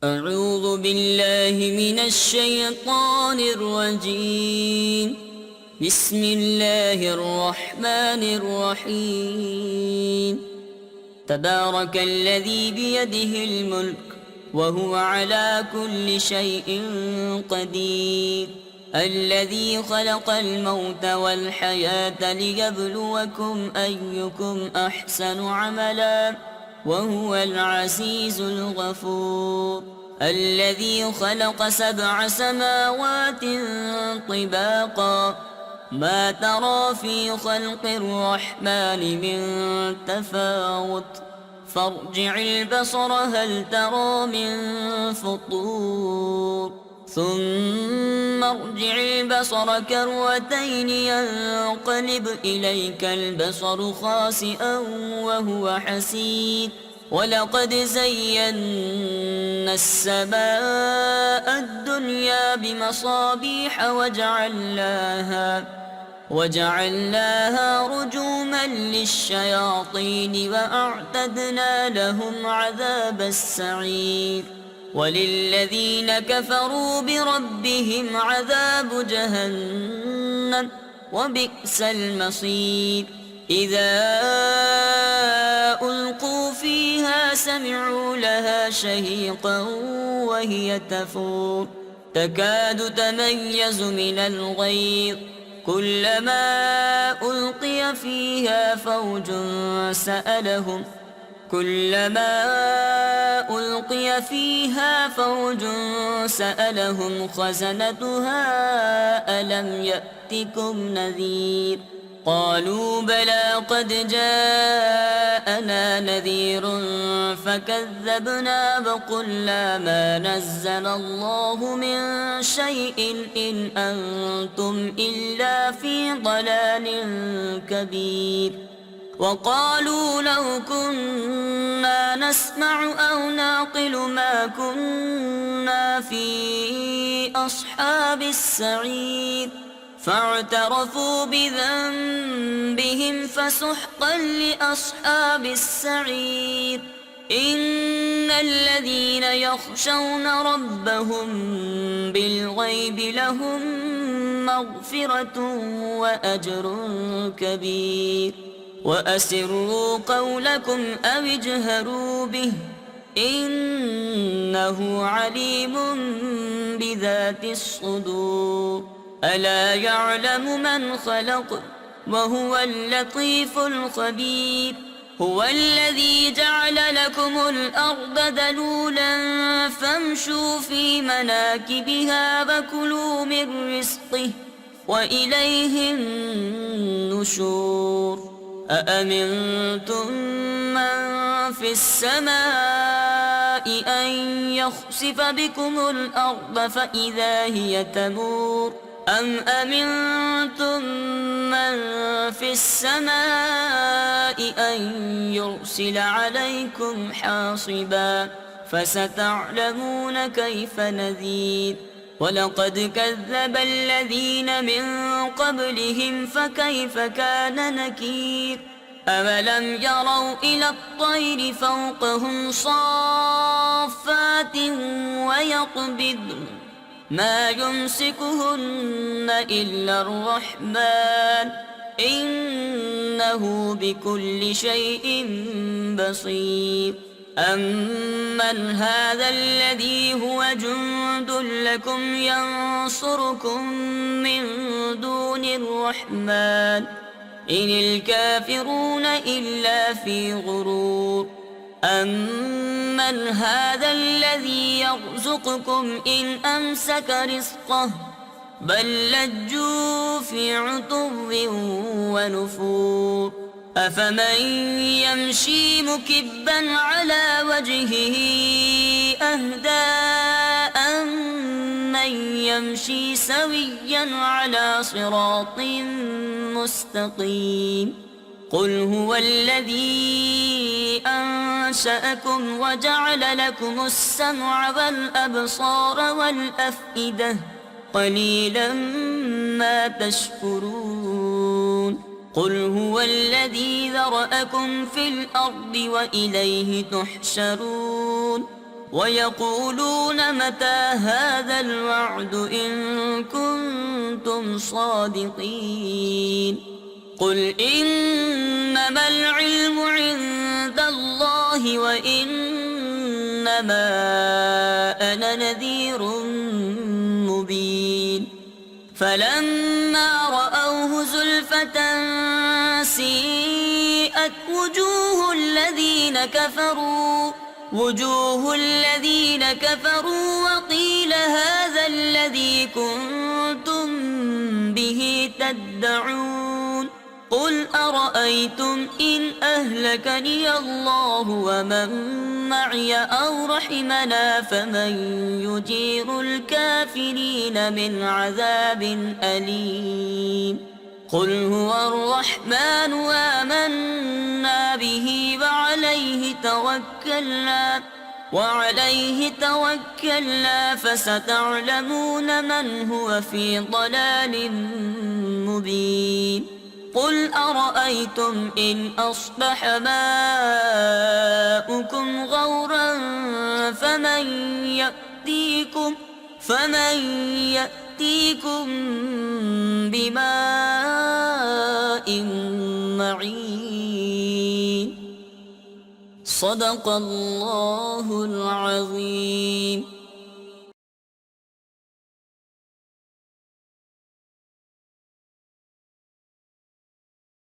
أعوذ بالله من الشيطان الرجيم. بسم الله الرحمن الرحيم. تبارك الذي بيده الملك وهو على كل شيء قدير. الذي خلق الموت والحياة ليبلوكم أيكم أحسن عملا وهو العزيز الغفور. الذي خلق 7 سماوات طباقا ما ترى في خلق الرحمن من تفاوت فارجع البصر هل ترى من فطور ثم ارجع البصر كرتين ينقلب إليك البصر خاسئا وهو حسير. ولقد زينا السماء الدنيا بمصابيح وجعلناها رجوما للشياطين وأعتدنا لهم عذاب السعير. وللذين كفروا بربهم عذاب جهنم وبئس المصير. إذا ألقوا فيها سمعوا لها شهيقا وهي تفور تكاد تميز من الغيظ كلما ألقي فيها فوج سألهم خزنتها ألم يأتكم نذير قالوا بلى قد جاءنا نذير فكذبنا وقلنا ما نزل الله من شيء إن أنتم إلا في ضلال كبير. وقالوا لو كنا نسمع أو نعقل ما كنا في أصحاب السعير فاعترفوا بذنبهم فسحقا لأصحاب السعير. إن الذين يخشون ربهم بالغيب لهم مغفرة وأجر كبير. وأسروا قولكم أو اجهروا به إنه عليم بذات الصدور. ألا يعلم من خلق وهو اللطيف الخبير. هو الذي جعل لكم الأرض ذلولا فامشوا في مناكبها وكلوا من رزقه وإليه النشور. أأمنتم من في السماء أن يخسف بكم الأرض فإذا هي تمور أم أمنتم من في السماء أن يرسل عليكم حاصبا فستعلمون كيف نذير. ولقد كذب الذين من قبلهم فكيف كان نكير. أولم يروا إلى الطير فوقهم صافات ويقبضن ما يمسكهن إلا الرحمن إنه بكل شيء بصير. أمن هذا الذي هو جند لكم ينصركم من دون الرحمن إن الكافرون إلا في غرور. أمن هذا الذي يرزقكم إن أمسك رزقه بل لجوا في عتو ونفور. أفمن يمشي مكبا على وجهه أهدى أمن يمشي سويا على صراط مستقيم. قل هو الذي أنشأكم وجعل لكم السمع والأبصار والأفئدة قليلا ما تشكرون. قل هو الذي ذرأكم في الأرض وإليه تحشرون. ويقولون متى هذا الوعد إن كنتم صادقين قل إنما العلم عند الله وإنما أنا نذير مبين فلما رأوه زلفة سيئت وجوه الذين كفروا وقيل هذا الذي كنتم به تدعون قل أرأيتم إن أهلكني الله ومن معي أو رحمنا فمن يجير الكافرين من عذاب أليم قل هو الرحمن آمنا به وعليه توكلنا فستعلمون من هو في ضلال مبين قل أرأيتم إن أصبح ماؤكم غورا فمن يأتيكم بماء معين صدق الله العظيم.